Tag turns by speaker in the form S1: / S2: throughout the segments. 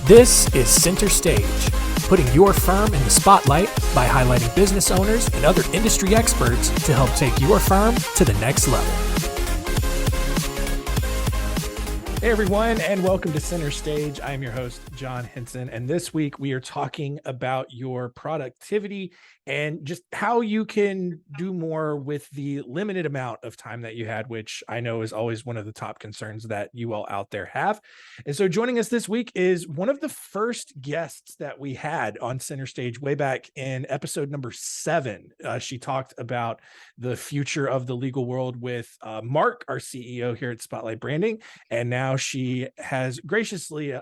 S1: This is Center Stage, putting your firm in the spotlight by highlighting business owners and other industry experts to help take your firm to the next level. Hey everyone, and welcome to Center Stage. I am your host, John Henson, and this week we are talking about your productivity and just how you can do more with the limited amount of time that you had, which I know is always one of the top concerns that you all out there have. And so joining us this week is one of the first guests that we had on Center Stage way back in episode number 7. She talked about the future of the legal world with Mark, our CEO here at Spotlight Branding, and now she has graciously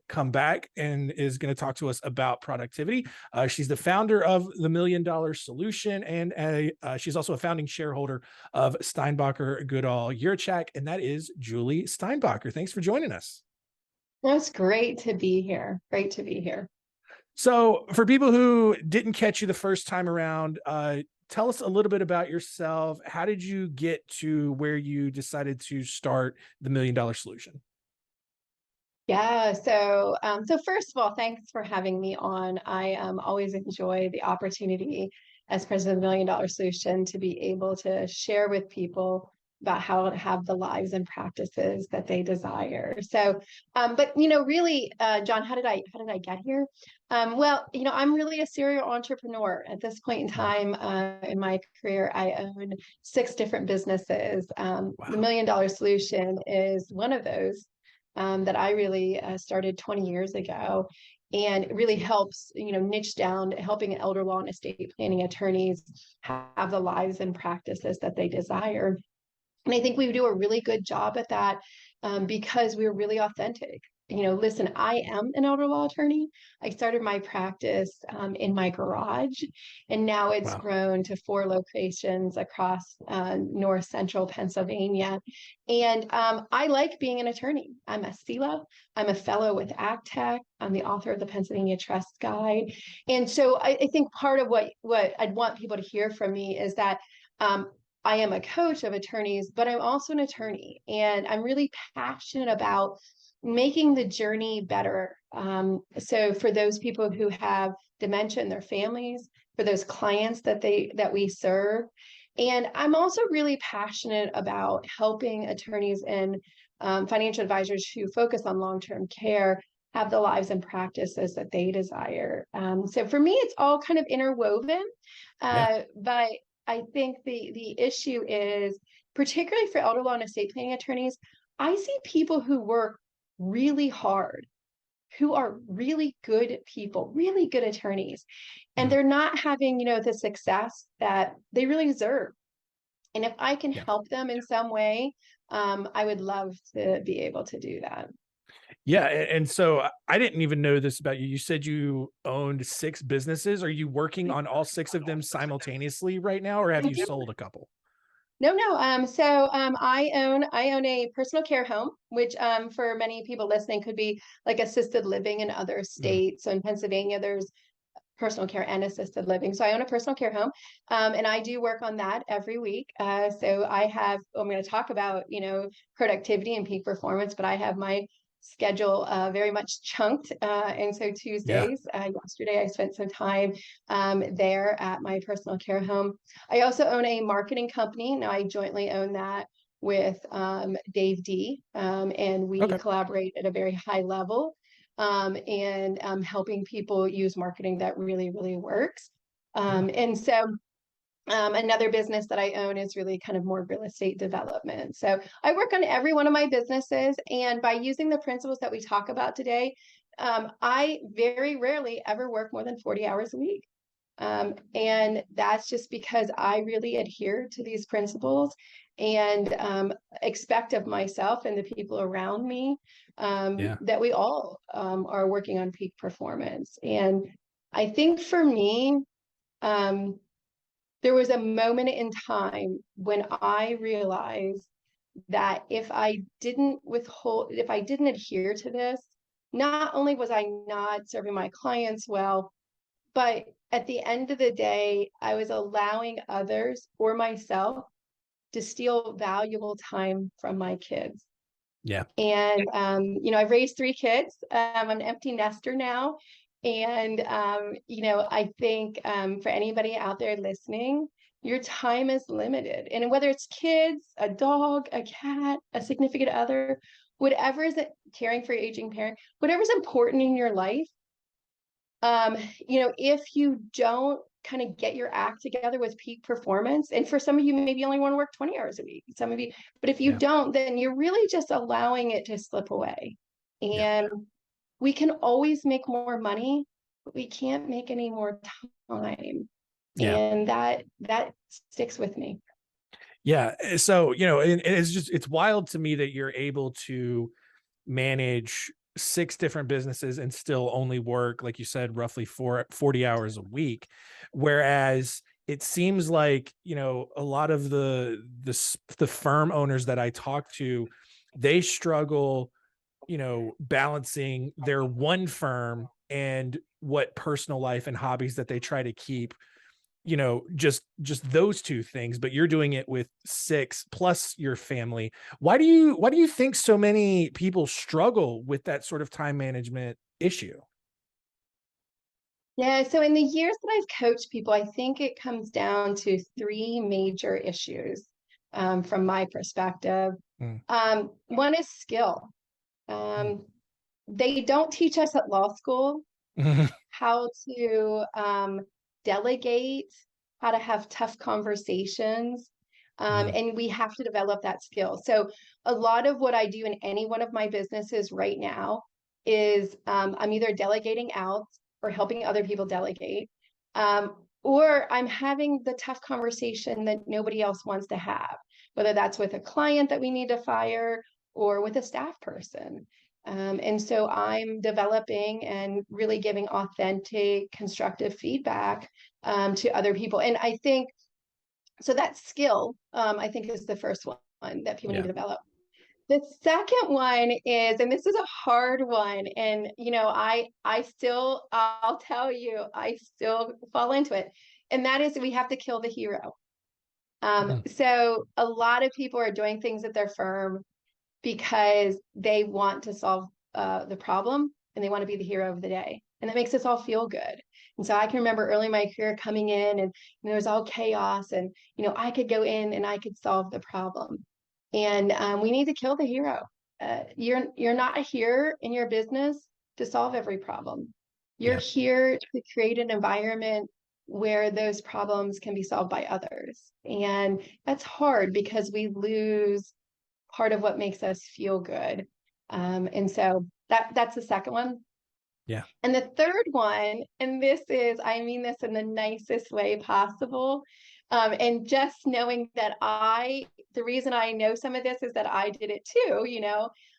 S1: come back and is going to talk to us about productivity. She's the founder of the $1 Million Solution, and she's also a founding shareholder of Steinbacher, Goodall, Yurchak, and that is Julie Steinbacher. Thanks for joining us.
S2: That's great to be here. Great to be here.
S1: So for people who didn't catch you the first time around, tell us a little bit about yourself. How did you get to where you decided to start the $1 Million Solution?
S2: Yeah. So first of all, thanks for having me on. I always enjoy the opportunity as president of the $1 Million Solution to be able to share with people about how to have the lives and practices that they desire. So, but really, John, how did I get here? Well, I'm really a serial entrepreneur at this point in time in my career. I own 6 different businesses.
S1: Wow.
S2: The $1 Million Solution is one of those that I really started 20 years ago. And it really helps, niche down, helping elder law and estate planning attorneys have the lives and practices that they desire. And I think we do a really good job at that because we're really authentic. Listen, I am an elder law attorney. I started my practice in my garage, and now it's grown to 4 locations across north central Pennsylvania. And I like being an attorney. I'm a CELA. I'm a fellow with ACTEC. I'm the author of the Pennsylvania Trust Guide. And so I think part of what I'd want people to hear from me is that I am a coach of attorneys, but I'm also an attorney, and I'm really passionate about making the journey better. So for those people who have dementia in their families, for those clients that we serve, and I'm also really passionate about helping attorneys and financial advisors who focus on long-term care have the lives and practices that they desire. So for me, it's all kind of interwoven, but I think the issue is, particularly for elder law and estate planning attorneys, I see people who work really hard, who are really good people, really good attorneys, and they're not having, the success that they really deserve. And if I can help them in some way, I would love to be able to do that.
S1: Yeah. And so I didn't even know this about you. You said you owned 6 businesses. Are you working on all 6 of them simultaneously right now, or have you sold a couple?
S2: No. I own a personal care home, which for many people listening could be like assisted living in other states. So in Pennsylvania, there's personal care and assisted living. So I own a personal care home, and I do work on that every week. So I'm going to talk about, productivity and peak performance, but I have my schedule very much chunked. And so Tuesdays, yesterday I spent some time there at my personal care home. I also own a marketing company. Now I jointly own that with Dave D. And we collaborate at a very high level. And helping people use marketing that really, really works. And so another business that I own is really kind of more real estate development. So I work on every one of my businesses, and by using the principles that we talk about today, I very rarely ever work more than 40 hours a week. And that's just because I really adhere to these principles and expect of myself and the people around me that we all are working on peak performance. And I think for me, there was a moment in time when I realized that if I didn't adhere to this, not only was I not serving my clients well, but at the end of the day, I was allowing others or myself to steal valuable time from my kids.
S1: Yeah.
S2: And, I've raised 3 kids. I'm an empty nester now. And, I think for anybody out there listening, your time is limited. And whether it's kids, a dog, a cat, a significant other, whatever is caring for your aging parent, whatever's important in your life, if you don't kind of get your act together with peak performance, and for some of you, maybe you only want to work 20 hours a week, some of you, but if you
S1: Yeah.
S2: don't, then you're really just allowing it to slip away.
S1: Yeah.
S2: And we can always make more money, but we can't make any more time.
S1: Yeah.
S2: And that sticks with me.
S1: Yeah. So, and it's wild to me that you're able to manage 6 different businesses and still only work, like you said, roughly 40 hours a week. Whereas it seems like, a lot of the firm owners that I talk to, they struggle, balancing their one firm and what personal life and hobbies that they try to keep, just those 2 things, but you're doing it with 6 plus your family. Why do you think so many people struggle with that sort of time management issue?
S2: Yeah, so in the years that I've coached people, I think it comes down to 3 major issues from my perspective.
S1: Mm.
S2: One is skill.
S1: Mm.
S2: Um, they don't teach us at law school how to delegate, how to have tough conversations,
S1: Mm.
S2: and we have to develop that skill. So a lot of what I do in any one of my businesses right now is I'm either delegating out or helping other people delegate, or I'm having the tough conversation that nobody else wants to have, whether that's with a client that we need to fire or with a staff person. And so I'm developing and really giving authentic, constructive feedback to other people. And I think so that skill, I think, is the first one that people need
S1: Yeah.
S2: to develop. The second one is, and this is a hard one, and I'll tell you, I still fall into it, and that is we have to kill the hero.
S1: Mm.
S2: So a lot of people are doing things at their firm because they want to solve the problem and they want to be the hero of the day. And that makes us all feel good. And so I can remember early in my career coming in and there was all chaos and, I could go in and I could solve the problem. And we need to kill the hero. You're not here in your business to solve every problem. You're
S1: Yeah.
S2: here to create an environment where those problems can be solved by others. And that's hard because we lose part of what makes us feel good. And so that's the second one.
S1: Yeah.
S2: And the third one, and this is, I mean this in the nicest way possible. And just knowing that the reason I know some of this is that I did it too,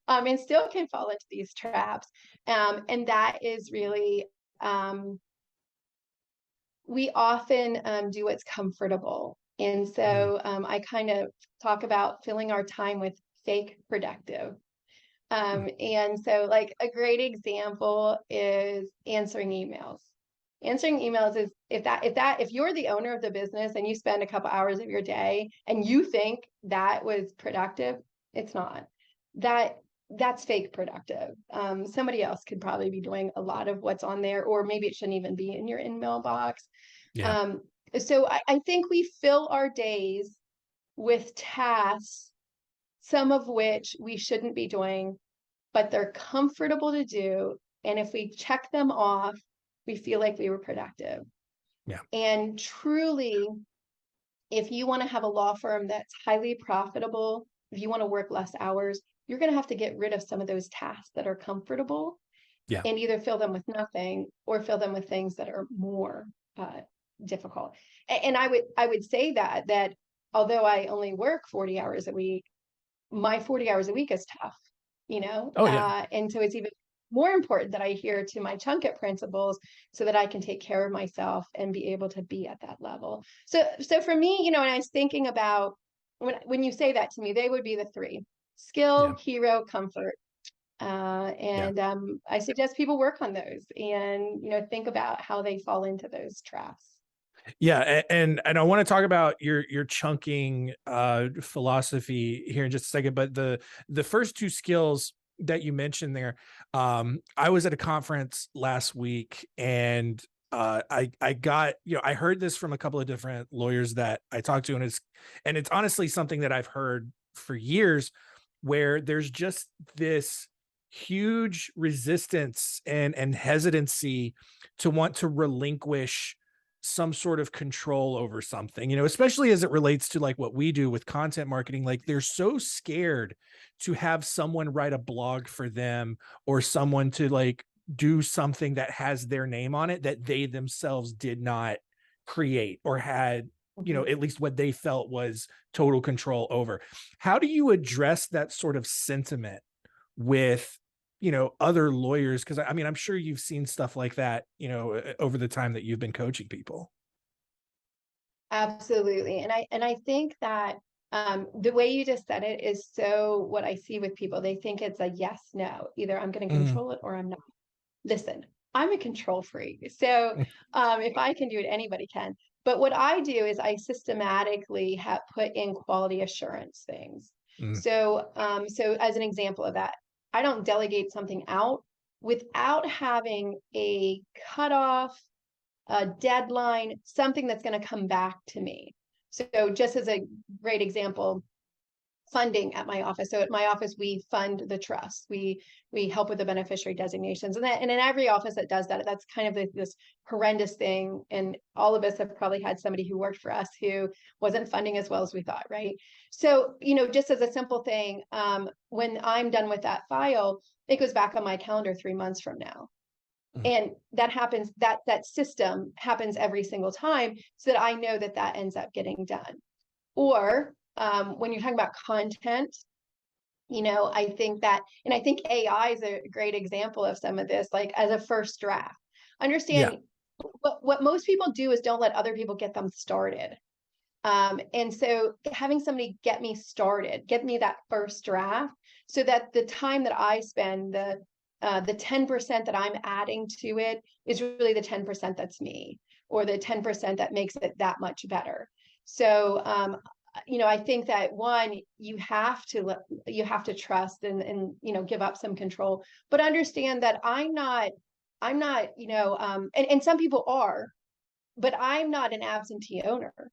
S2: and still can fall into these traps. And that is really, we often do what's comfortable. And
S1: Mm.
S2: so I kind of talk about filling our time with fake productive.
S1: Mm.
S2: And so like a great example is answering emails. Answering emails is if you're the owner of the business and you spend a couple hours of your day and you think that was productive, it's not. That's fake productive. Somebody else could probably be doing a lot of what's on there, or maybe it shouldn't even be in your email box.
S1: Yeah.
S2: Um, so I think we fill our days with tasks, some of which we shouldn't be doing, but they're comfortable to do. And if we check them off, we feel like we were productive.
S1: Yeah.
S2: And truly, if you want to have a law firm that's highly profitable, if you want to work less hours, you're going to have to get rid of some of those tasks that are comfortable
S1: Yeah.
S2: and either fill them with nothing or fill them with things that are more difficult. And I would say that although I only work 40 hours a week, my 40 hours a week is tough,
S1: Oh yeah.
S2: and so it's even more important that I adhere to my chunk it principles so that I can take care of myself and be able to be at that level. So for me, when I was thinking about when you say that to me, they would be the 3:
S1: Yeah.
S2: skill, hero, comfort.
S1: Yeah.
S2: And I suggest people work on those and think about how they fall into those traps.
S1: Yeah, and I want to talk about your chunking philosophy here in just a second, but the first two skills that you mentioned there, I was at a conference last week, and I got, I heard this from a couple of different lawyers that I talked to, and it's honestly something that I've heard for years, where there's just this huge resistance and hesitancy to want to relinquish some sort of control over something, especially as it relates to like what we do with content marketing. Like they're so scared to have someone write a blog for them, or someone to like do something that has their name on it that they themselves did not create or had,
S2: Mhm.
S1: at least what they felt was total control over. How do you address that sort of sentiment with, other lawyers? Because I mean, I'm sure you've seen stuff like that, over the time that you've been coaching people.
S2: Absolutely. And I think that the way you just said it is so what I see with people. They think it's a yes, no. Either I'm going to
S1: Mhm.
S2: control it or I'm not. Listen, I'm a control freak. So if I can do it, anybody can. But what I do is I systematically have put in quality assurance things.
S1: Mm.
S2: So as an example of that, I don't delegate something out without having a cutoff, a deadline, something that's going to come back to me. So just as a great example, funding at my office. So at my office, we fund the trust. We help with the beneficiary designations, and in every office that does that, that's kind of this horrendous thing. And all of us have probably had somebody who worked for us who wasn't funding as well as we thought, right? So just as a simple thing, when I'm done with that file, it goes back on my calendar 3 months from now.
S1: Mm.
S2: And that happens, that system happens every single time, so that I know that that ends up getting done. Or when you're talking about content, I think that, and I think AI is a great example of some of this, like as a first draft.
S1: Yeah.
S2: Understand what most people do is don't let other people get them started. And so having somebody get me started, get me that first draft, so that the time that I spend, the 10% that I'm adding to it is really the 10% that's me, or the 10% that makes it that much better. So I think that one, you have to trust and give up some control, but understand that I'm not, and some people are, but I'm not an absentee owner.
S1: Mhm.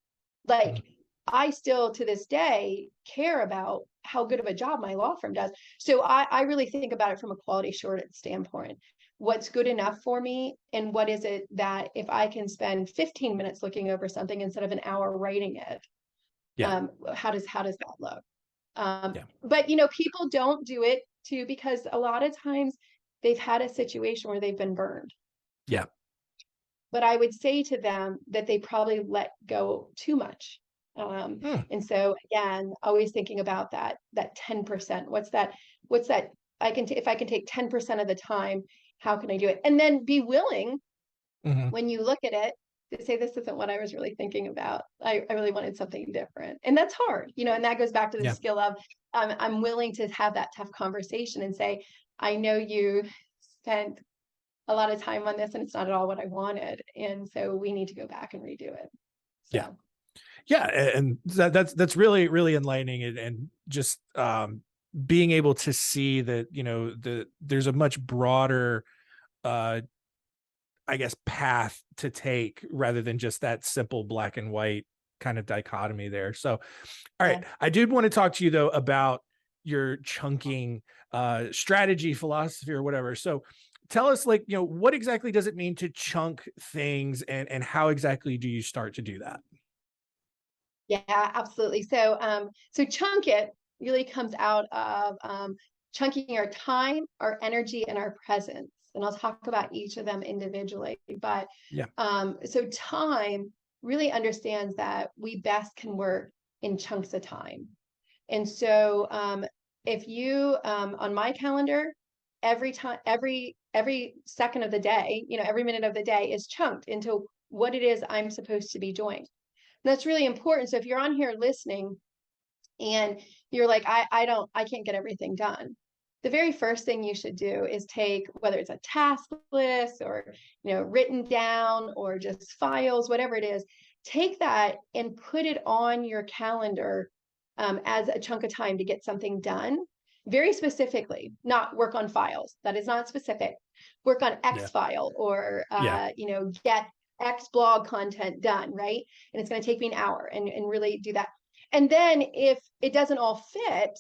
S2: Like, I still to this day care about how good of a job my law firm does. So I really think about it from a quality assurance standpoint. What's good enough for me, and what is it that if I can spend 15 minutes looking over something instead of an hour writing it,
S1: Yeah.
S2: how does that look?
S1: Yeah.
S2: But people don't do it too, because a lot of times they've had a situation where they've been burned.
S1: Yeah.
S2: But I would say to them that they probably let go too much. Um,
S1: Mm.
S2: and so again, always thinking about that 10%. What's that? If I can take 10% of the time, how can I do it? And then be willing,
S1: Mhm.
S2: when you look at it, to say, this isn't what I was really thinking about. I really wanted something different. And that's hard, and that goes back to the
S1: Yeah.
S2: skill of, I'm willing to have that tough conversation and say, I know you spent a lot of time on this and it's not at all what I wanted. And so we need to go back and redo it.
S1: Yeah.
S2: So
S1: Yeah. And that's really, really enlightening, and just being able to see that, there's a much broader uh I guess path to take, rather than just that simple black and white kind of dichotomy there. So, all right,
S2: yeah.
S1: I did want to talk to you though about your chunking strategy, philosophy, or whatever. So, tell us, like, what exactly does it mean to chunk things, and how exactly do you start to do that?
S2: Yeah, absolutely. So chunk it really comes out of chunking our time, our energy, and our presence. And I'll talk about each of them individually. But
S1: Yeah.
S2: so time really understands that we best can work in chunks of time. And so if you on my calendar, every time, every second of the day, every minute of the day is chunked into what it is I'm supposed to be doing. That's really important. So if you're on here listening and you're like, I can't get everything done. the very first thing you should do is take, whether it's a task list or, written down or just files, whatever it is, take that and put it on your calendar as a chunk of time to get something done. Very specifically, not work on files. That is not specific. Work on
S1: Yeah.
S2: X file or,
S1: Yeah.
S2: get X blog content done, right? And it's going to take me an hour and really do that. And then if it doesn't all fit,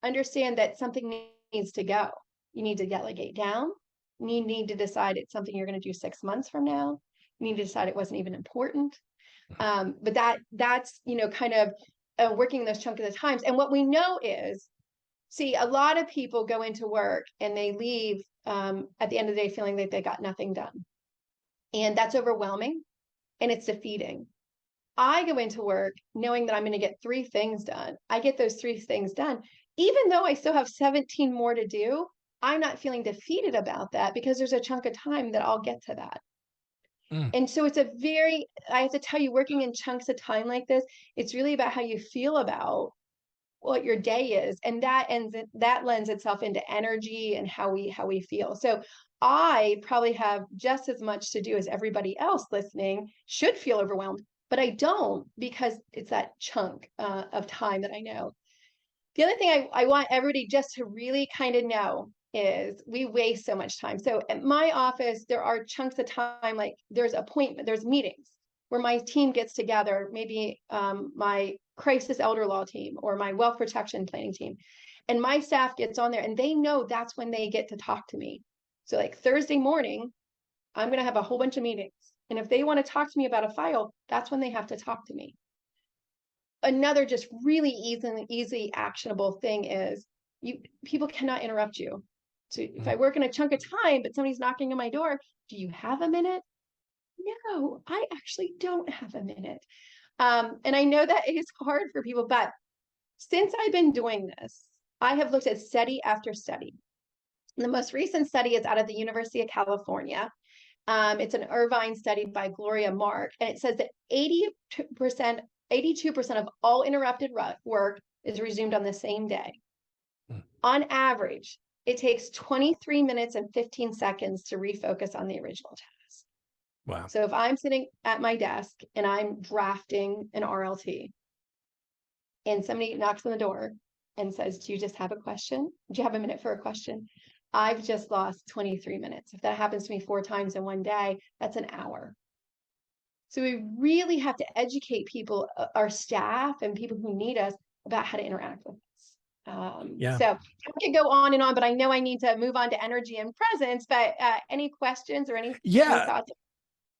S2: understand that something needs to go. You need to delegate down. You need to decide it's something you're going to do 6 months from now. You need to decide it wasn't even important. But that's kind of working those chunk of the times. And what we know is, see, a lot of people go into work and they leave at the end of the day feeling that they got nothing done. And that's overwhelming and it's defeating. I go into work knowing that I'm going to get 3 things done. I get those 3 things done. Even though I still have 17 more to do, I'm not feeling defeated about that because there's a chunk of time that I'll get to that.
S1: Mm.
S2: And so I have to tell you, working in chunks of time like this, it's really about how you feel about what your day is. And that lends itself into energy and how we feel. So I probably have just as much to do as everybody else listening should feel overwhelmed, but I don't, because it's that chunk of time that I know. The other thing I want everybody just to really kind of know is we waste so much time. So at my office, there are chunks of time, like there's meetings where my team gets together, maybe my crisis elder law team or my wealth protection planning team. And my staff gets on there and they know that's when they get to talk to me. So like Thursday morning, I'm going to have a whole bunch of meetings. And if they want to talk to me about a file, that's when they have to talk to me. Another just really easy actionable thing is people cannot interrupt you. So if I work in a chunk of time, but somebody's knocking on my door, do you have a minute? No, I actually don't have a minute. And I know that is hard for people, but since I've been doing this, I have looked at study after study. The most recent study is out of the University of California. It's an Irvine study by Gloria Mark, and it says that 82% of all interrupted work is resumed on the same day. On average, it takes 23 minutes and 15 seconds to refocus on the original task.
S1: Wow.
S2: So if I'm sitting at my desk and I'm drafting an RLT and somebody knocks on the door and says, do you just have a question? Do you have a minute for a question? I've just lost 23 minutes. If that happens to me 4 times in one day, that's an hour. So we really have to educate people, our staff and people who need us, about how to interact with us.
S1: Yeah.
S2: So I could go on and on, but I know I need to move on to energy and presence. But any questions or any
S1: Yeah.
S2: thoughts?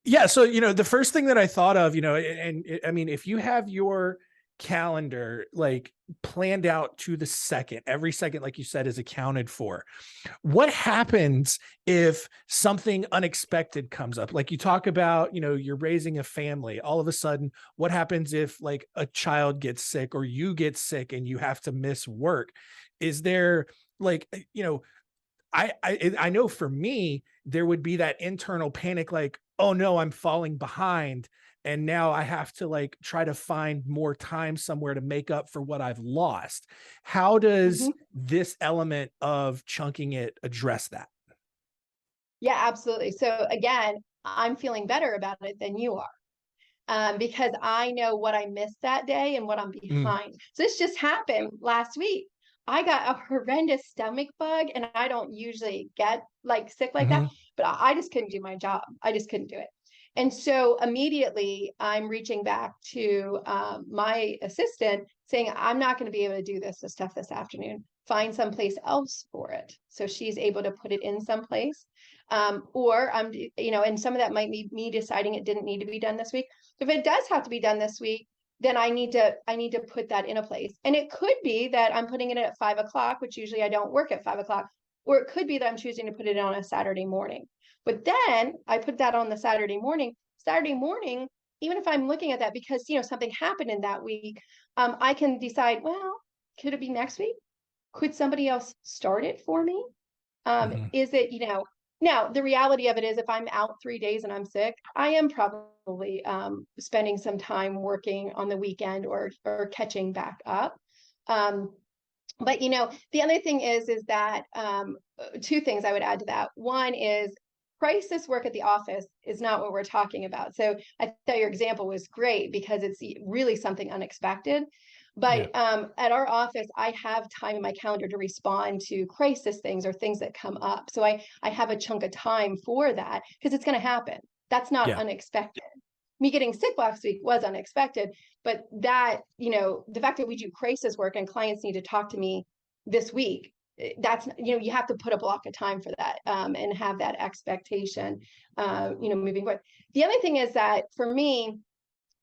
S1: Yeah. So, the first thing that I thought of, I mean, if you have your calendar like planned out to the second, every second, like you said, is accounted for. What happens if something unexpected comes up? Like you talk about, you're raising a family. All of a sudden, what happens if like a child gets sick or you get sick and you have to miss work? Is there like, I know for me, there would be that internal panic, like, oh no, I'm falling behind. And now I have to like try to find more time somewhere to make up for what I've lost. How does this element of chunking it address that?
S2: Yeah, absolutely. So again, I'm feeling better about it than you are. Because I know what I missed that day and what I'm
S1: Mm.
S2: behind. So this just happened last week. I got a horrendous stomach bug, and I don't usually get like sick like that,
S1: Hmm.
S2: but I just couldn't do my job. I just couldn't do it. And so immediately I'm reaching back to my assistant saying, I'm not going to be able to do this stuff this afternoon. Find someplace else for it. So she's able to put it in someplace. Or I'm, and some of that might be me deciding it didn't need to be done this week. If it does have to be done this week, then I need to put that in a place. And it could be that I'm putting it at 5 o'clock, which usually I don't work at 5 o'clock, or it could be that I'm choosing to put it on a Saturday morning. But then I put that on the Saturday morning. Saturday morning, even if I'm looking at that because something happened in that week, I can decide, well, could it be next week? Could somebody else start it for me?
S1: Hmm.
S2: Is it, now the reality of it is if I'm out 3 days and I'm sick, I am probably spending some time working on the weekend or catching back up. But the other thing is that two things I would add to that. One is crisis work at the office is not what we're talking about. So I thought your example was great because it's really something unexpected.
S1: Yeah.
S2: But at our office, I have time in my calendar to respond to crisis things or things that come up. So I have a chunk of time for that because it's going to happen. That's not
S1: Yeah.
S2: unexpected. Me getting sick last week was unexpected, but that, the fact that we do crisis work and clients need to talk to me this week, that's, you have to put a block of time for that, and have that expectation, moving forward. The other thing is that for me,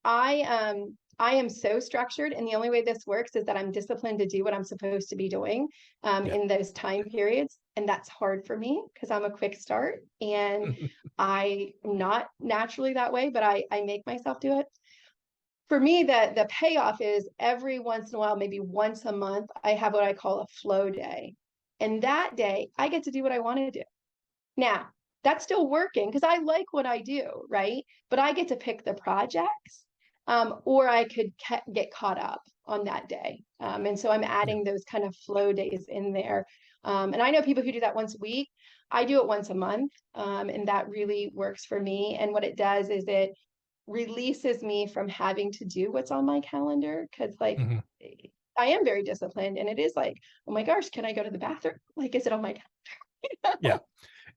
S2: I am so structured, and the only way this works is that I'm disciplined to do what I'm supposed to be doing,
S1: Yeah.
S2: in those time periods. And that's hard for me because I'm a quick start and I am not naturally that way, but I make myself do it. For me, the payoff is every once in a while, maybe once a month, I have what I call a flow day. And that day I get to do what I want to do. Now, that's still working because I like what I do, right? But I get to pick the projects, or I could get caught up on that day. And so I'm
S1: Yeah.
S2: adding those kind of flow days in there. And I know people who do that once a week. I do it once a month, and that really works for me. And what it does is it releases me from having to do what's on my calendar because, like,
S1: Mhm.
S2: I am very disciplined, and it is like, oh my gosh, can I go to the bathroom? Like, is it on my
S1: Yeah.
S2: calendar?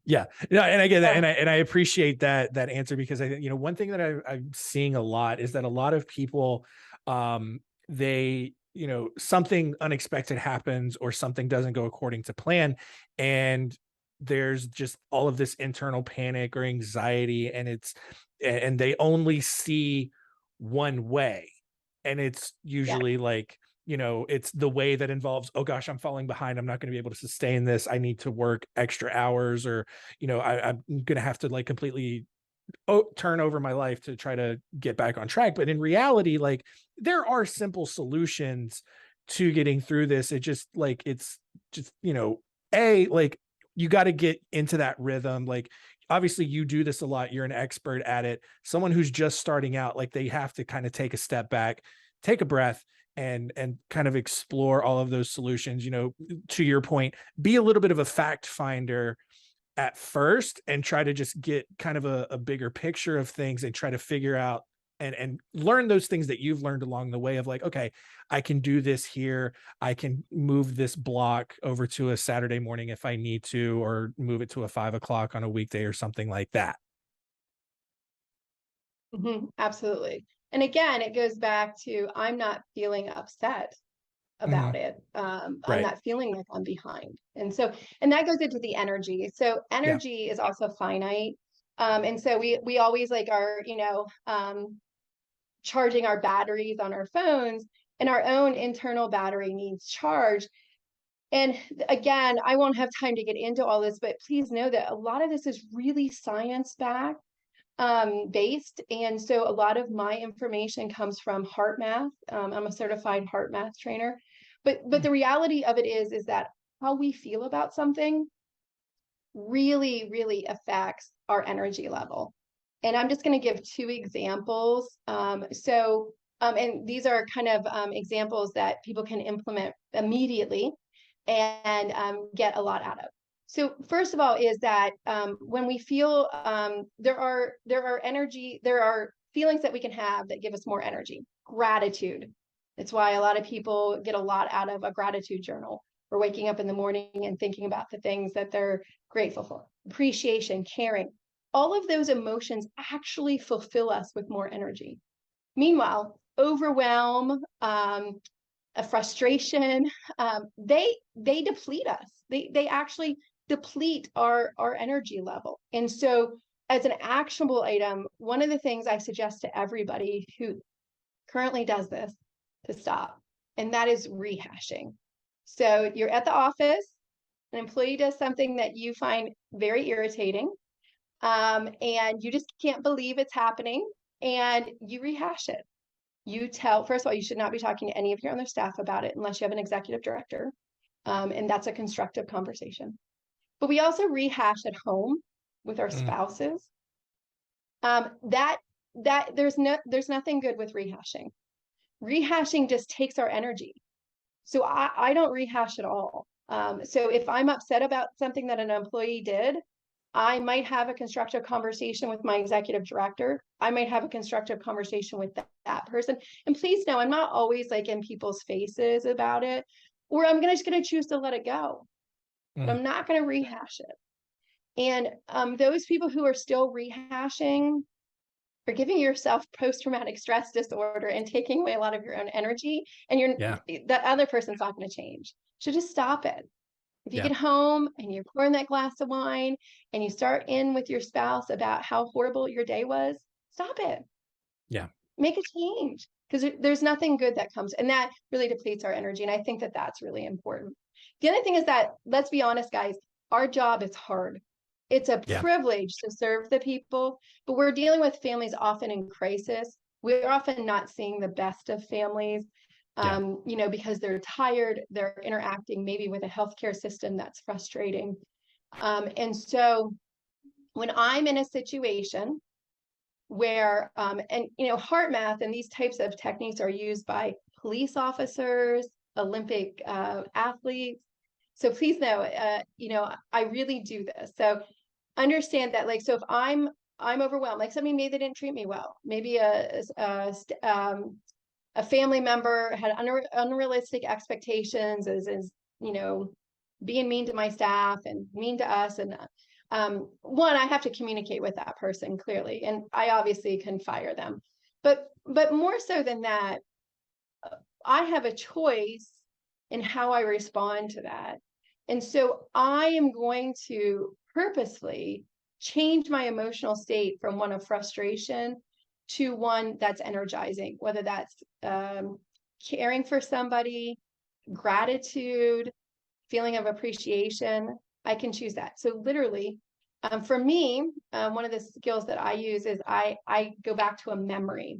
S1: Yeah. No, and I get that.
S2: So,
S1: And I appreciate that answer because I think, one thing that I'm seeing a lot is that a lot of people, they, something unexpected happens or something doesn't go according to plan. And there's just all of this internal panic or anxiety. And they only see one way. And it's
S2: yeah.
S1: usually like, it's the way that involves, oh gosh, I'm falling behind. I'm not going to be able to sustain this. I need to work extra hours, or I'm gonna have to like completely turn over my life to try to get back on track. But in reality, like, there are simple solutions to getting through this. It's just, like, you got to get into that rhythm. Like, obviously you do this a lot. You're an expert at it. Someone who's just starting out, like, they have to kind of take a step back, take a breath, and kind of explore all of those solutions. To your point, be a little bit of a fact finder at first and try to just get kind of a bigger picture of things and try to figure out and learn those things that you've learned along the way of like, okay, I can do this here. I can move this block over to a Saturday morning if I need to, or move it to a 5 o'clock on a weekday or something like that.
S2: Absolutely. And again, it goes back to I'm not feeling upset about
S1: Mhm.
S2: it. I'm
S1: Right.
S2: not feeling like I'm behind. And that goes into the energy. So
S1: Yeah.
S2: energy is also finite. And so we always like are, charging our batteries on our phones, and our own internal battery needs charge. And again, I won't have time to get into all this, but please know that a lot of this is really science backed, based. And so a lot of my information comes from heart math. I'm a certified heart math trainer. But
S1: Mm.
S2: the reality of it is that how we feel about something really, really affects our energy level. And I'm just going to give two examples. And these are kind of examples that people can implement immediately and get a lot out of. So first of all, is that when we feel there are feelings that we can have that give us more energy. Gratitude. It's why a lot of people get a lot out of a gratitude journal, or waking up in the morning and thinking about the things that they're grateful for. Appreciation, caring. All of those emotions actually fulfill us with more energy. Meanwhile, overwhelm, a frustration, they deplete us. They actually deplete our energy level. And so, as an actionable item, one of the things I suggest to everybody who currently does this to stop, and that is rehashing. So you're at the office, an employee does something that you find very irritating, and you just can't believe it's happening, and you rehash it. First of all, you should not be talking to any of your other staff about it unless you have an executive director. And that's a constructive conversation. But we also rehash at home with our
S1: Mm.
S2: spouses. That there's nothing good with rehashing. Rehashing just takes our energy. So I don't rehash at all. So if I'm upset about something that an employee did, I might have a constructive conversation with my executive director. I might have a constructive conversation with that person. And please know, I'm not always like in people's faces about it, or I'm just going to choose to let it go, but
S1: Mhm.
S2: I'm not going to rehash it. And those people who are still rehashing are giving yourself post-traumatic stress disorder and taking away a lot of your own energy. And
S1: Yeah.
S2: that other person's not going to change. So just stop it. If you
S1: Yeah.
S2: get home and you're pouring that glass of wine and you start in with your spouse about how horrible your day was, stop it.
S1: Yeah.
S2: Make a change, because there's nothing good that comes, and that really depletes our energy. And I think that that's really important. The other thing is that, let's be honest, guys, our job is hard. It's a
S1: Yeah.
S2: privilege to serve the people, but we're dealing with families often in crisis. We're often not seeing the best of families,
S1: Yeah.
S2: because they're tired, they're interacting maybe with a healthcare system that's frustrating. And so when I'm in a situation where, heart math and these types of techniques are used by police officers, Olympic athletes. So please know, I really do this. So understand that, like, so if I'm overwhelmed, like somebody maybe they didn't treat me well, maybe a family member had unrealistic expectations, is being mean to my staff and mean to us, and one, I have to communicate with that person clearly, and I obviously can fire them, but more so than that, I have a choice in how I respond to that. And so I am going to purposefully change my emotional state from one of frustration to one that's energizing, whether that's caring for somebody, gratitude, feeling of appreciation. I can choose that. So literally, for me, one of the skills that I use is I go back to a memory.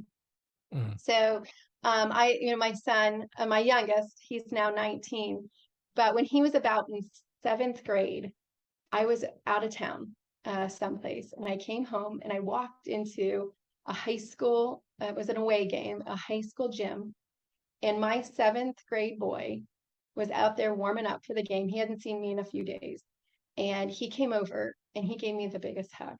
S1: Mhm.
S2: So my son, my youngest, he's now 19, but when he was about in seventh grade, I was out of town someplace, and I came home and I walked into a high school, it was an away game, a high school gym, and my seventh grade boy was out there warming up for the game. He hadn't seen me in a few days, and he came over and he gave me the biggest hug.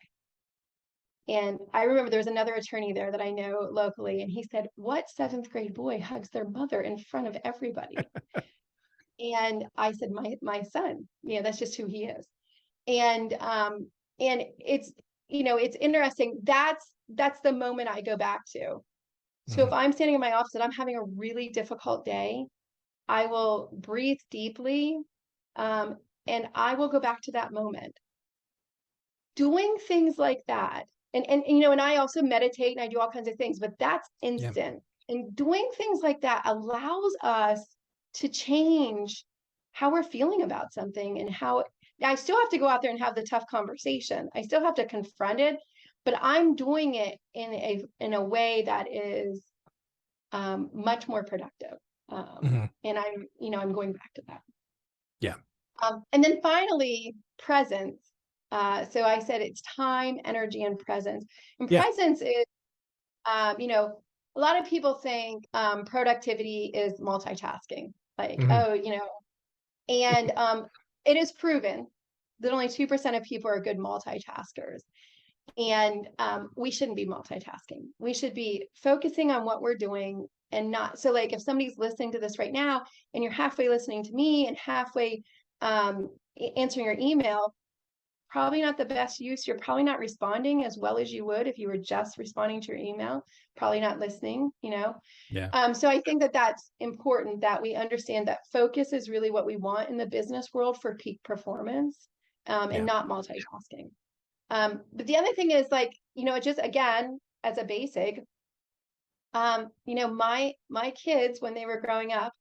S2: And I remember there was another attorney there that I know locally, and he said, "What seventh grade boy hugs their mother in front of everybody?" And I said, "My son, that's just who he is." And it's interesting. That's the moment I go back to. So if
S1: Mhm.
S2: I'm standing in my office and I'm having a really difficult day, I will breathe deeply, um, and I will go back to that moment. Doing things like that, and I also meditate and I do all kinds of things, but that's
S1: Yeah.
S2: instant. And doing things like that allows us to change how we're feeling about something, and how I still have to go out there and have the tough conversation. I still have to confront it, but I'm doing it in a way that is much more productive.
S1: Mhm.
S2: And I'm going back to that.
S1: Yeah.
S2: And then finally, presence. So I said it's time, energy, and presence. And
S1: Yeah.
S2: presence is, a lot of people think productivity is multitasking. Like,
S1: Mhm.
S2: oh, and it is proven that only 2% of people are good multitaskers. And we shouldn't be multitasking. We should be focusing on what we're doing, and not, so like if somebody's listening to this right now and you're halfway listening to me and halfway answering your email, probably not the best use. You're probably not responding as well as you would if you were just responding to your email, probably not listening.
S1: Yeah.
S2: So I think that that's important, that we understand that focus is really what we want in the business world for peak performance, and
S1: Yeah.
S2: not multitasking. But the other thing is, like, just again, as a basic, my kids when they were growing up,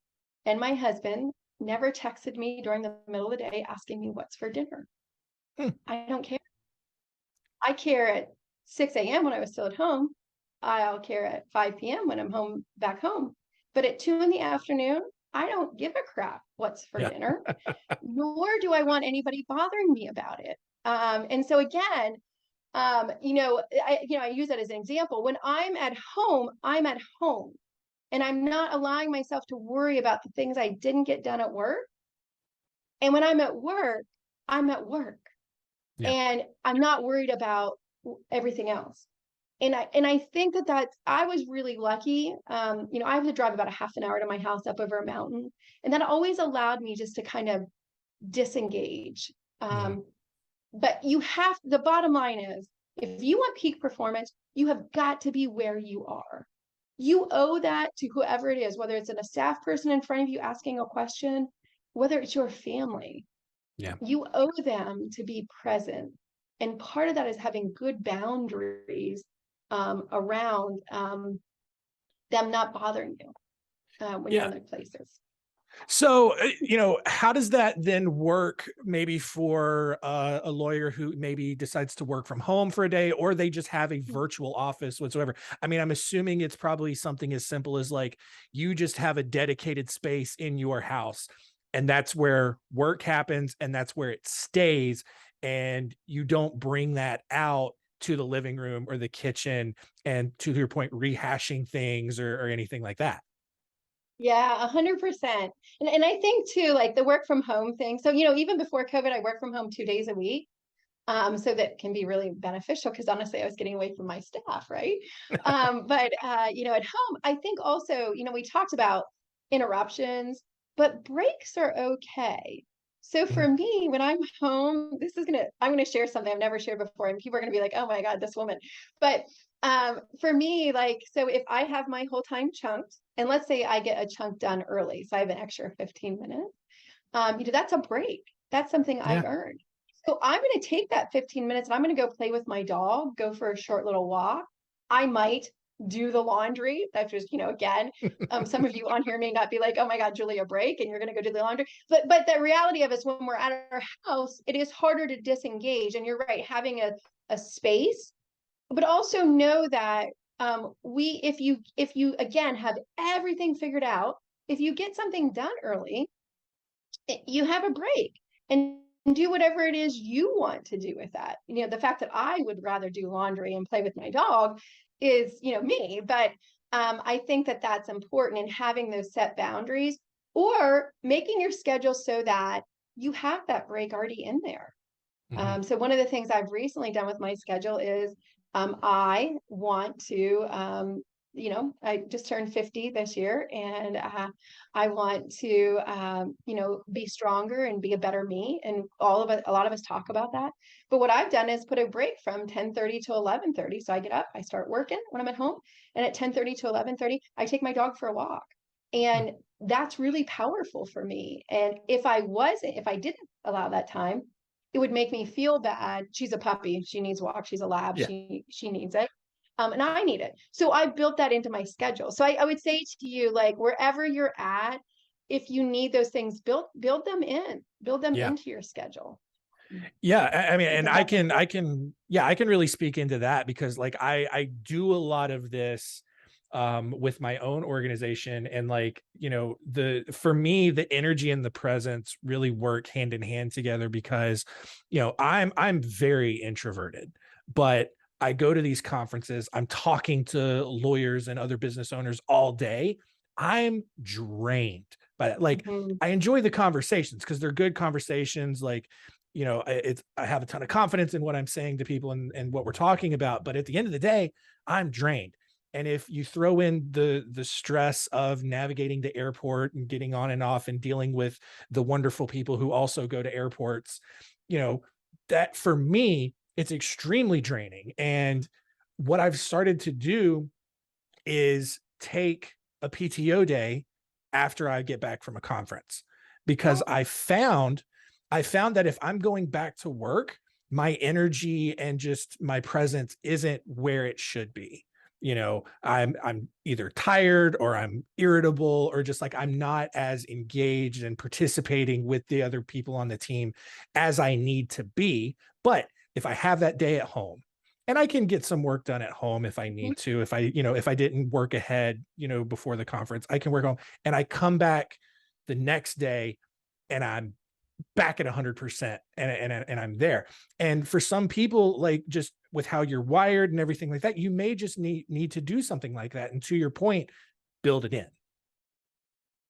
S2: and my husband never texted me during the middle of the day asking me what's for dinner.
S1: Hmm.
S2: I don't care. I care at 6 a.m. when I was still at home. I'll care at 5 p.m. when I'm back home. But at 2 in the afternoon, I don't give a crap what's for
S1: Yeah.
S2: dinner, nor do I want anybody bothering me about it. And so again, I use that as an example. When I'm at home, I'm at home. and I'm not allowing myself to worry about the things I didn't get done at work. And when I'm at work, I'm at work,
S1: Yeah.
S2: and I'm not worried about everything else. And I think I was really lucky. I have to drive about a half an hour to my house up over a mountain, and that always allowed me just to kind of disengage.
S1: Mhm.
S2: But the bottom line is, if you want peak performance, you have got to be where you are. You owe that to whoever it is, whether it's a staff person in front of you asking a question, whether it's your family.
S1: Yeah.
S2: You owe them to be present. And part of that is having good boundaries around them not bothering you when you're
S1: Yeah.
S2: in their places.
S1: So, how does that then work maybe for a lawyer who maybe decides to work from home for a day, or they just have a virtual office whatsoever? I mean, I'm assuming it's probably something as simple as like you just have a dedicated space in your house, and that's where work happens and that's where it stays. And you don't bring that out to the living room or the kitchen and, to your point, rehashing things or anything like that.
S2: Yeah, 100%. And I think too, like the work from home thing. So, even before COVID, I worked from home 2 days a week. So that can be really beneficial because honestly, I was getting away from my staff, right? But at home, I think also, we talked about interruptions, but breaks are okay. So for
S1: Mhm.
S2: me, when I'm home, I'm gonna share something I've never shared before, and people are gonna be like, "Oh my God, this woman." But for me, like, so if I have my whole time chunked, and let's say I get a chunk done early, so I have an extra 15 minutes, that's a break. That's something I
S1: Yeah.
S2: earned. So I'm going to take that 15 minutes and I'm going to go play with my dog, go for a short little walk. I might do the laundry. That's just, again, some of you on here may not be like, oh my God, Julia, break, and you're going to go do the laundry. But the reality of it is when we're at our house, it is harder to disengage. And you're right, having a space, but also know that if you again have everything figured out, if you get something done early, you have a break and do whatever it is you want to do with that. The fact that I would rather do laundry and play with my dog is, me. But I think that that's important in having those set boundaries or making your schedule so that you have that break already in there.
S1: Mhm.
S2: So one of the things I've recently done with my schedule is I want to, I just turned 50 this year, and I want to, be stronger and be a better me. And a lot of us talk about that. But what I've done is put a break from 10:30 to 11:30. So I get up, I start working when I'm at home, and at 10:30 to 11:30, I take my dog for a walk.
S1: Mm.
S2: And that's really powerful for me. And if I didn't allow that time, it would make me feel bad. She's a puppy. She needs walk. She's a lab.
S1: Yeah.
S2: She needs it. And I need it. So I built that into my schedule. So I would say to you, like wherever you're at, if you need those things, build them
S1: Yeah.
S2: into your schedule.
S1: Yeah, I mean, and
S2: Because
S1: I
S2: that's
S1: can,
S2: important.
S1: yeah, I can really speak into that because like I do a lot of this with my own organization, and like, for me, the energy and the presence really work hand in hand together because, I'm very introverted, but I go to these conferences, I'm talking to lawyers and other business owners all day. I'm drained, but like
S2: Mhm.
S1: I enjoy the conversations because they're good conversations. Like, I have a ton of confidence in what I'm saying to people and what we're talking about. But at the end of the day, I'm drained. And if you throw in the stress of navigating the airport and getting on and off and dealing with the wonderful people who also go to airports, you know, that for me, it's extremely draining. And what I've started to do is take a PTO day after I get back from a conference because
S2: Oh,
S1: I found that if I'm going back to work, my energy and just my presence isn't where it should be. I'm either tired or I'm irritable or just like I'm not as engaged and participating with the other people on the team as I need to be. But if I have that day at home, and I can get some work done at home if I
S2: mhm.
S1: need to. If I didn't work ahead, before the conference, I can work home and I come back the next day and I'm back at 100% and I'm there. And for some people, like just with how you're wired and everything like that, you may just need to do something like that. And to your point, build it in.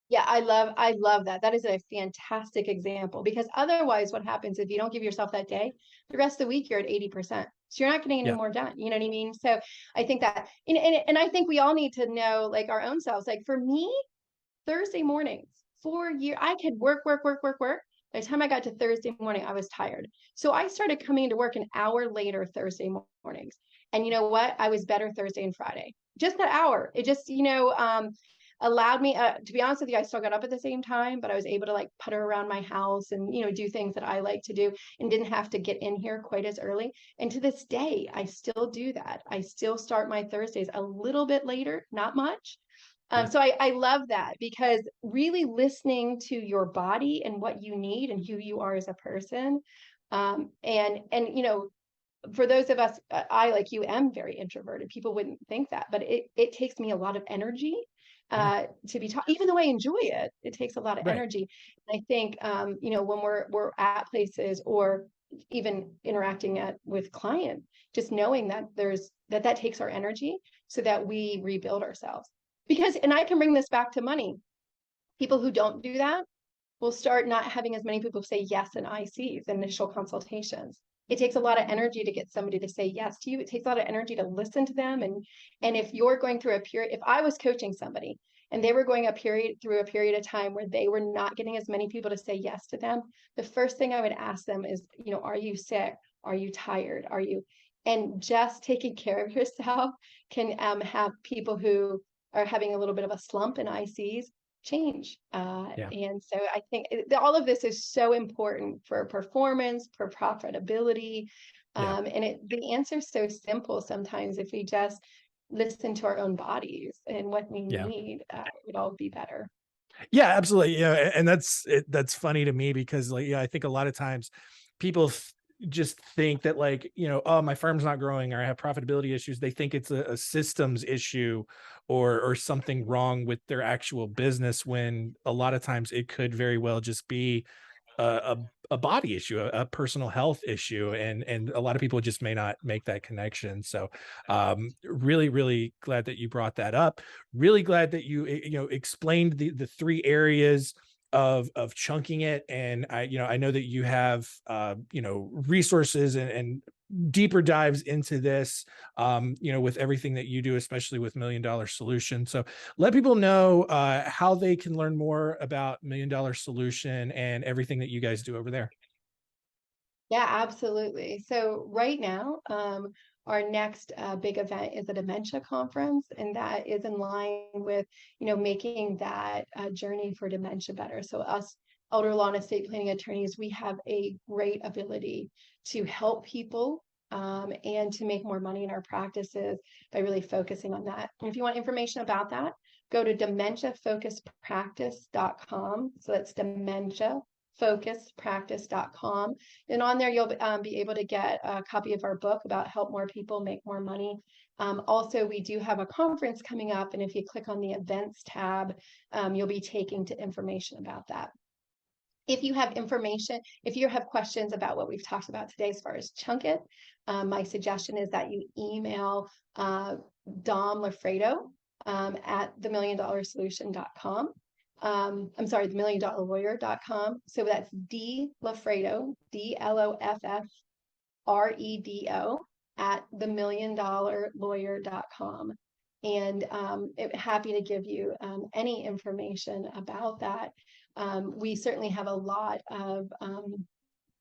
S2: Yeah, I love that. That is a fantastic example, because otherwise what happens if you don't give yourself that day, the rest of the week you're at 80%. So you're not getting any
S1: Yeah.
S2: more done. You know what I mean? So I think that, and I think we all need to know, like, our own selves. Like, for me, Thursday mornings for a year, I could work, work, work, work, work. By the time I got to Thursday morning, I was tired. So I started coming into work an hour later Thursday mornings. And you know what? I was better Thursday and Friday. Just that hour. It just, allowed me, to be honest with you, I still got up at the same time, but I was able to, like, putter around my house and, do things that I like to do, and didn't have to get in here quite as early. And to this day, I still do that. I still start my Thursdays a little bit later, not much.
S1: Yeah.
S2: So I love that, because really listening to your body and what you need and who you are as a person. And for those of us, I, like you, am very introverted. People wouldn't think that, but it takes me a lot of energy
S1: Yeah.
S2: to be taught. Even though I enjoy it, it takes a lot of
S1: Right.
S2: energy. And I think, when we're at places, or even interacting with clients, just knowing that that takes our energy, so that we rebuild ourselves. Because, and I can bring this back to money. People who don't do that will start not having as many people say yes in ICs, initial consultations. It takes a lot of energy to get somebody to say yes to you. It takes a lot of energy to listen to them. And if you're going through a period, if I was coaching somebody and they were going through a period of time where they were not getting as many people to say yes to them, the first thing I would ask them is, are you sick? Are you tired? And just taking care of yourself can have people who are having a little bit of a slump in ICs change.
S1: Yeah.
S2: And so I think all of this is so important for performance, for profitability.
S1: Yeah.
S2: And the answer is so simple sometimes. If we just listen to our own bodies and what we
S1: Yeah.
S2: need, it would all be better.
S1: Yeah, absolutely. Yeah. And that's funny to me because, like, I think a lot of times people just think that, like, oh, my firm's not growing or I have profitability issues. They think it's a systems issue or something wrong with their actual business, when a lot of times it could very well just be a body issue, a personal health issue, and a lot of people just may not make that connection. So, really, really glad that you brought that up. Really glad that you explained the three areas of chunking it. And I know that you have resources and deeper dives into this, with everything that you do, especially with Million Dollar Solution. So let people know how they can learn more about Million Dollar Solution and everything that you guys do over there.
S2: Yeah, absolutely. So right now, our next big event is a dementia conference, and that is in line with, making that journey for dementia better. So us elder law and estate planning attorneys, we have a great ability to help people, and to make more money in our practices by really focusing on that. And if you want information about that, go to dementiafocusedpractice.com. So that's dementiafocusedpractice.com. And on there, you'll be able to get a copy of our book about help more people make more money. Also, we do have a conference coming up, and if you click on the events tab, you'll be taken to information about that. If you have questions about what we've talked about today as far as chunk it, my suggestion is that you email Dom Lafredo at themilliondolarsolution.com. I'm sorry, themilliondollarlawyer.com. So that's D Lafredo, DLOFFREDO at themilliondollarlawyer.com. And happy to give you any information about that. We certainly have a lot of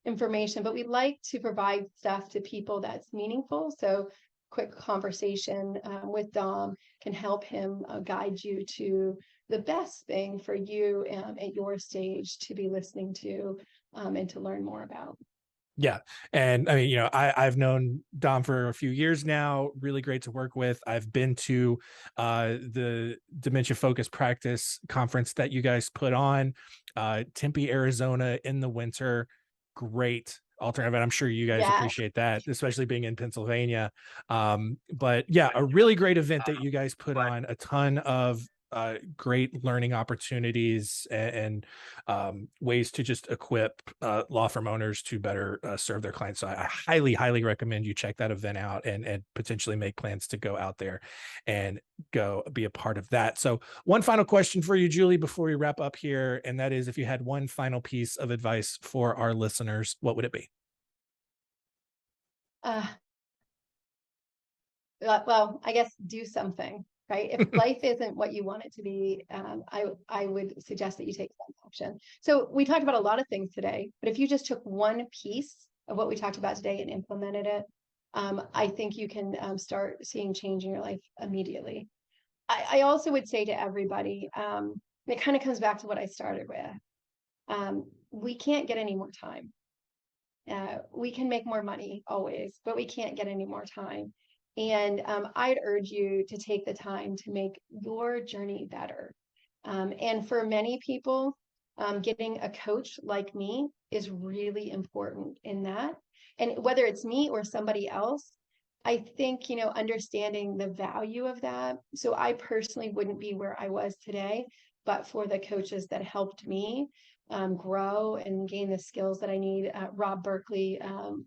S2: information, but we like to provide stuff to people that's meaningful. So quick conversation with Dom can help him guide you to the best thing for you at your stage to be listening to and to learn more about.
S1: Yeah. And I mean, I've known Dom for a few years now, really great to work with. I've been to the Dementia Focused Practice conference that you guys put on, Tempe, Arizona in the winter. Great alternative. And I'm sure you guys
S2: Yeah.
S1: appreciate that, especially being in Pennsylvania. But yeah, a really great event that you guys put on, a ton of great learning opportunities and ways to just equip law firm owners to better serve their clients. So I highly, highly recommend you check that event out and potentially make plans to go out there and go be a part of that. So one final question for you, Julie, before we wrap up here, and that is, if you had one final piece of advice for our listeners, what would it be?
S2: Uh, well, I guess do something, right? If life isn't what you want it to be, I would suggest that you take some action. So we talked about a lot of things today, but if you just took one piece of what we talked about today and implemented it, I think you can start seeing change in your life immediately. I also would say to everybody, it kind of comes back to what I started with. We can't get any more time. We can make more money always, but we can't get any more time. And I'd urge you to take the time to make your journey better. And for many people, getting a coach like me is really important in that. And whether it's me or somebody else, I think, understanding the value of that. So I personally wouldn't be where I was today, but for the coaches that helped me grow and gain the skills that I need. Rob Berkeley,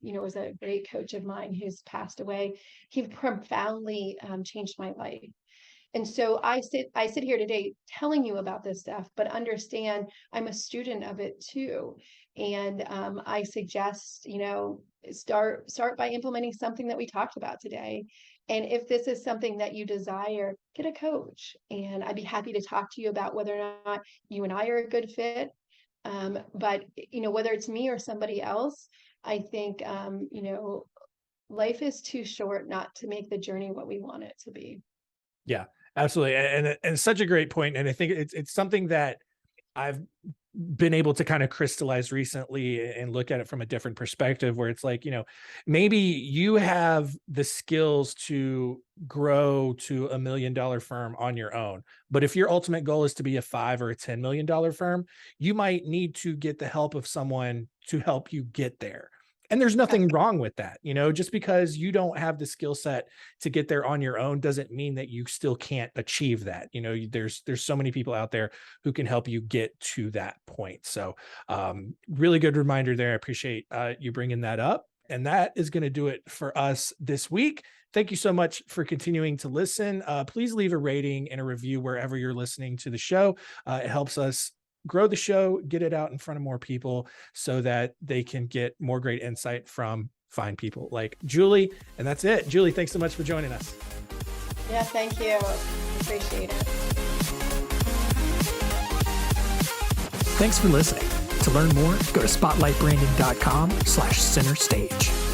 S2: was a great coach of mine who's passed away. He profoundly changed my life. And so I sit here today telling you about this stuff, but understand I'm a student of it too. And I suggest, start by implementing something that we talked about today. And if this is something that you desire, get a coach. And I'd be happy to talk to you about whether or not you and I are a good fit. But whether it's me or somebody else, I think life is too short not to make the journey what we want it to be.
S1: Yeah, absolutely. And such a great point. And I think it's something that I've been able to kind of crystallize recently and look at it from a different perspective, where it's like, maybe you have the skills to grow to $1 million firm on your own. But if your ultimate goal is to be a $5 or a $10 million firm, you might need to get the help of someone to help you get there. And there's nothing wrong with that. Just because you don't have the skill set to get there on your own doesn't mean that you still can't achieve that. There's so many people out there who can help you get to that point. So really good reminder there. I appreciate you bringing that up. And that is going to do it for us this week. Thank you so much for continuing to listen. Please leave a rating and a review wherever you're listening to the show. It helps us grow the show, get it out in front of more people so that they can get more great insight from fine people like Julie. And that's it. Julie, thanks so much for joining us.
S2: Yeah, thank you. Appreciate it.
S3: Thanks for listening. To learn more, go to spotlightbranding.com/centerstage.